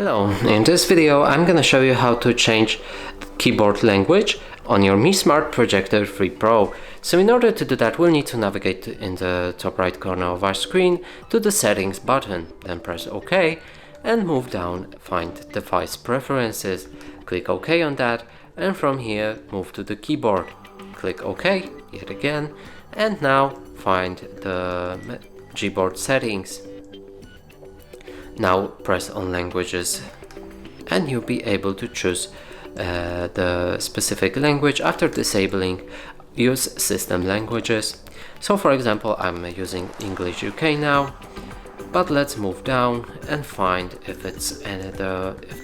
Hello, in this video I'm gonna show you how to change keyboard language on your Mi Smart Projector 3 Pro. So in order to do that, we'll need to navigate in the top right corner of our screen to the settings button, then press OK and move down, find device preferences, click OK on that, and from here move to the keyboard, click OK yet again, and now find the Gboard settings. Now press on languages and you'll be able to choose the specific language after disabling use system languages. So for example, I'm using English UK now, but let's move down and find if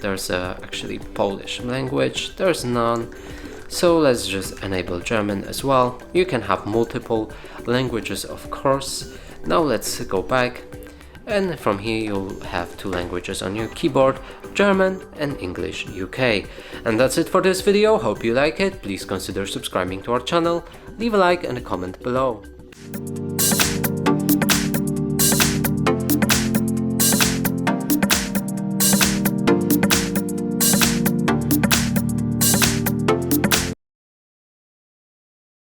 there's actually Polish language. There's none, so let's just enable German as well. You can have multiple languages, of course. Now let's go back, and from here you'll have two languages on your keyboard, German and English UK. And that's it for this video. Hope you like it. Please consider subscribing to our channel, leave a like and a comment below.